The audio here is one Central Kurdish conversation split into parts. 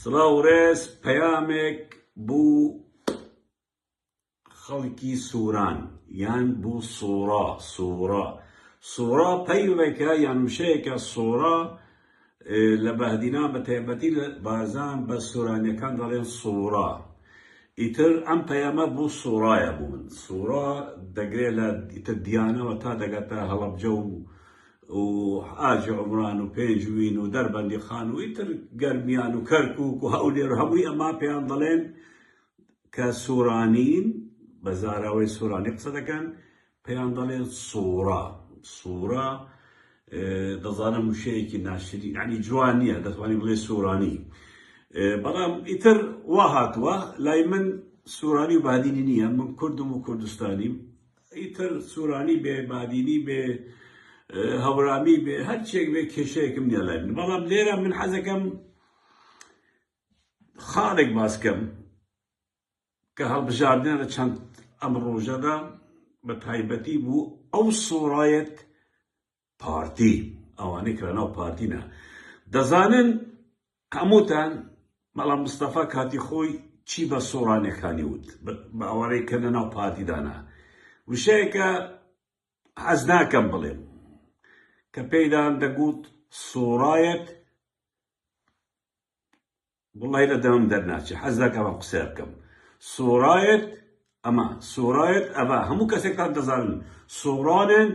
سڵاو پەیامێک بوو خەڵکی سووران یان بوو سوورا پەیوێکە یان وشەیەکە سوورا لە بەهدینا بە تایبەتی لە بازان بە سوورانیەکان دەڵێن سوورا. ئیتر ئەم پەیامە بوو سوورایە بوو من. سوورا دەگرێت لە ئیتر دیانەوە تا دەگەتە هەڵەبجە و ئاجی عومران و پێنجوین و دەربەندی خان و ئیتر گەرمیان و کەرکووک و هەولێر هەمووی ئەما پێیان دەڵێن کە سوورانین بە زاراوەی سوورانی قسە دەکەن پێیان دەڵێن سوورا دەزانم وشەیەکی ناشرین یعنی جوان نییە دەتوانین بڵێ سوورانی. بەڵام ئیتر وا هاتووە لای من سوورانی و بادینی نییە، من کوردم و کوردستانیم. ئیتر سوورانی بێ بادینی بێ هەورامی بێ هەرچێک بێ کێشەیەکم نییە لای من. بەڵام لێرە من حەزەکەم خاڵێک باسکەم کە هەڵبژاردنە لە چەند ئەم ڕۆژەدا بە تایبەتی بوو ئەو سوورایەت پارتی ئەوانەی کە لەناو پارتینە دەزانن هەمووتان بەڵام مستەفا کاتی خۆی چی بە سوورانیەکانی وت بە ئەوانەی کە لەناو پارتیدانە. وشەیەکە حەز ناکەم بڵێم کە پێیدان دەگوت سوورایەت وڵی لە دەمم دەرناچێ، حەز ناکەم ئەم قسە بکەم. سوورایەت ئەمە هەموو کەسێکتان دەزانن سوورانن.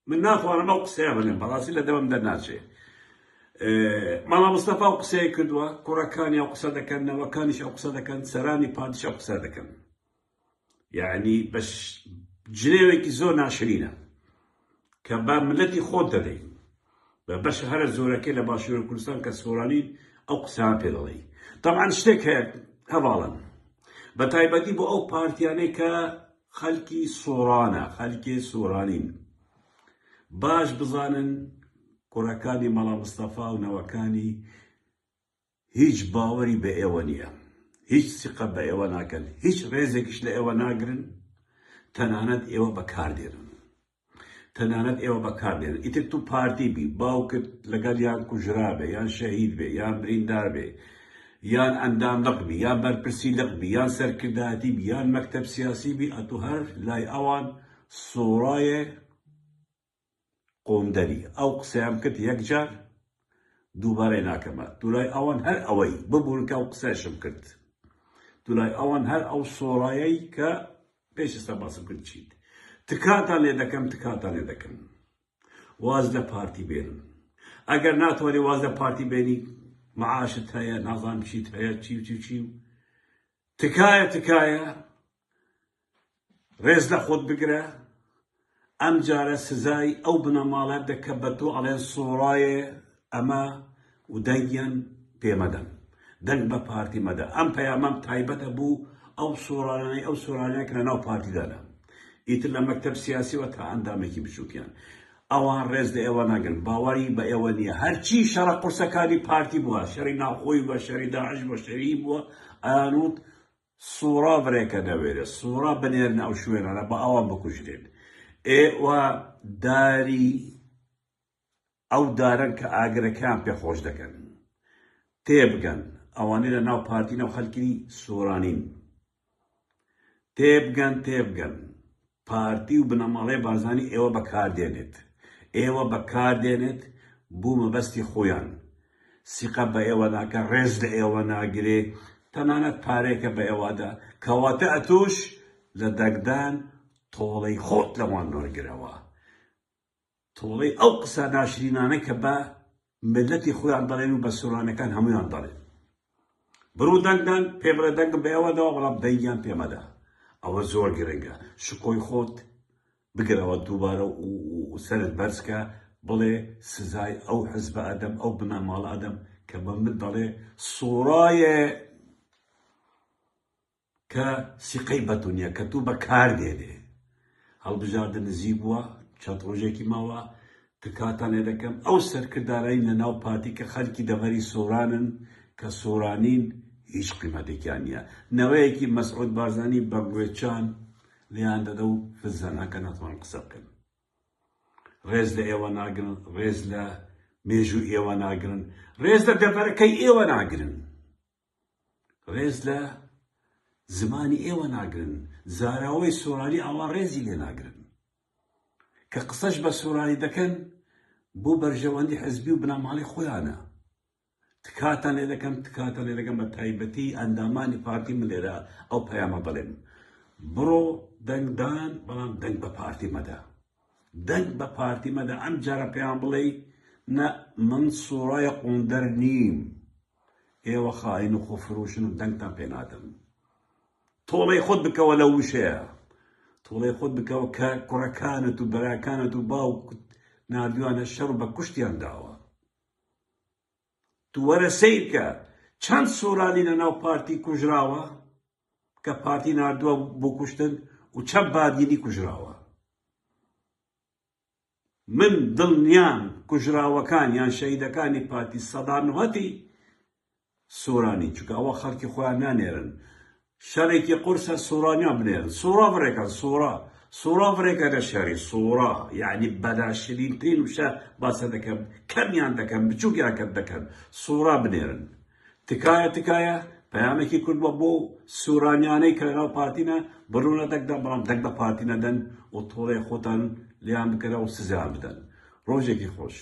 من ناتوانم ئەو قسەیە بڵێم، بەڕاستی لە دەمم دەرناچێ. مەڵا مستەفا ئەو قسەیە کردووە، کوڕەکانی ئەو قسە دەکەن، نەوەکانیش ئەو قسە دەکەن، سەرانی پادیش ئەو قسە دەکەن. یعنی بە جنێوێکی زۆر ناشرینە کە با ملەتی خۆت دەدەی بە بەشە هەرە زۆرەکەی لە باشووری کوردستان کە سوورانین ئەو قسەیان پێ دەڵێی. تەبعاً شتێک هەیە هەواڵن بە تایبەتی بۆ ئەو پارتیانەی کە خەڵکی سوورانە، خەڵکی سوورانین. باش بزانن کوڕەکانی مەڵا مستەفا و نەوەکانی هیچ باوەری بە ئێوە نییە، هیچ سیقە بە ئێوە ناکەن، هیچ ڕێزێکیش لە ئێوە ناگرن، تەنانەت ئێوە بەکاردێنن. ئیتر تو پارتی بی، باوکت لەگەڵ یان کوژرابێ یان شەهید بێ یان بریندار بێ یان ئەنداملق بی یان بەرپرسی بی یان سەرکردایەتی بی یان مەکتەب سیاسی بی، ئەتو هەر لای ئەوان سوورایە قۆمدەری. ئەو قسەیان کرد یەکجار دووبارەی ناکەمە. دوولای ئەوان هەر ئەوەی ببوون کە ئەو قسەشم کرد. دوولای ئەوان هەر ئەو سوورایەی کە پێشستا باسم کرد چیت. تکاتان لێ دەکەم واز لە پارتی بێنن. ئەگەر ناتوانێ واز لە پارتی بێنی معاشت هەیە، نازانم چیت هەیە، چی تکایە ڕێز لە خۆت بگرە. ئەم جارە سزای ئەو بنەماڵە دەکە بە تۆ ئەڵێن سوورایە ئەمە و دەنگیان پێمەدەن، دەنگ بە پارتی مەدە. ئەم پەیامەم تایبەتە بوو ئەو سوورانەیە کە لەناو پارتیدانە، ئیتر لە مەکتەب سیاسیوە تا ئەندامێکی بچووکیان. ئەوان ڕێز لە ئێوە ناگرن، باوەری بە ئێوە نییە. هەرچی شەڕە قورسەکانی پارتی بووە، شەڕی ناوخۆی بووە، شەڕی داعش بووە، شەڕی بووە، ئەیانوت سوورا بڕێکە دەوێرە، سوورا بنێرن ئەو شوێنانە بە ئەوان بکوژرێن. ئێوە داری ئەو دارن کە ئاگرەکان پێخۆش دەکەن. تێبگەن ئەوانەی لە ناو پارتینە و خەڵکی سوورانین. تێبگەن پارتی و بنەماڵەی بارزانی ئێوە بەکاردێنێت بوو مەبەستی خۆیان. سیقە بە ئێوە ناکە، ڕێز لە ئێوە ناگرێ، تەنانەت پارێکە بە ئێوەدا کەواتە ئەتوش لە دەگدان تۆڵەی خۆت لەوان وەرگرەوە. تۆڵەی ئەو قسە ناشرینانە کە بە ملەتی خۆیان دەڵێن و بە سوورانەکان هەمویان دەڵێن. بڕوو دەنگدان پێ بڵێ دەنگ بە ئێوەدەوە، بەڵام دەنگیان پێمەدا. ئەوە زۆر گرنگە. شکۆی خۆت بگرەوە دووبارە و سەرت بەرزکە، بڵێ سزای ئەو حزبە ئەدەم، ئەو بنەماڵە ئەدەم کە بە من دەڵێ سوورایە کە سیقەی بەتونیە کە تو بەکاردێنێ. هەڵبژاردن نزیک بووە، چەند ڕۆژێکی ماوە. تکاتان لێ دەکەم ئەو سەرکردارەی لە ناو پارتی کە خەڵکی دەڤەری سوورانن کە سوورانین هیچ قیمەتێکیان نییە. نەوەیەکی مەسعود بارزانی بە گوێچان لیان دەدە و فزاناکە ناتوان قسە بکەن. ڕێز لە ئێوە ناگرن، ڕێز لە مێژوو ئێوە ناگرن، ڕێز لە دەبەرەکەی ئێوە ناگرن، ڕێز لە زمانی ئێوە ناگرن، زاراوەی سۆرانی ئاوا ڕێزی لێ ناگرن کە قسەش بە سۆرانی دەکەن بۆ بەرژەوەندی حزبی و بنەماڵی خۆیانە. تکاتان لێ دەکەم بە تایبەتی ئەندامانی پارتی من لێرە ئەو پەیامە بڵێم بڕۆ دەنگدان، بەڵام دەنگ بە پارتی مەدە، دەنگ بە پارتی مەدە. ئەم جارە پێیان بڵێ نە من سوورای قوندەر نیم، ئێوە خائین و خۆفرۆشن و دەنگتان پێ نادەم. تۆڵەی خۆت بکەوە لە وشەیە، تۆڵەی خۆت بکەوە کە کوڕەکانت و بەراکانت و باوکت نردووانە شەڕ بە کوشتیان داوە. تو وەرە سەیر کە چەند سۆرانی لە ناو پارتی کوژراوە کە پارتی نردووە بۆ کوشتن و چەند بادینی کوژراوە. من دڵنیام کوژراوەکان یان شەهیدەکانی پارتی سەدانوهەتی سۆرانی، چونکە ئەوە خەڵکی خۆیان نانێرن، شەڕێکی قورسە سۆرانیان بنێرن. سۆرا بڕێکە، سۆرا بڕێکە لە شەڕی سۆرا، یعنی بەلاشرینترین وشە باسە دەکەم، کەمیان دەکەم، بچووکیان دەکەن، سۆرا بنێرن. تکایە پەیامێکی کردووە بۆ سۆرانیانەی کە لەناو پارتینە بڕوونە دەنگدان، بەڵام دەنگ بە پارتی نەدەن و تۆڵەی خۆتان لیان بکەرە و سزایان بدەن. ڕۆژێکی خۆش.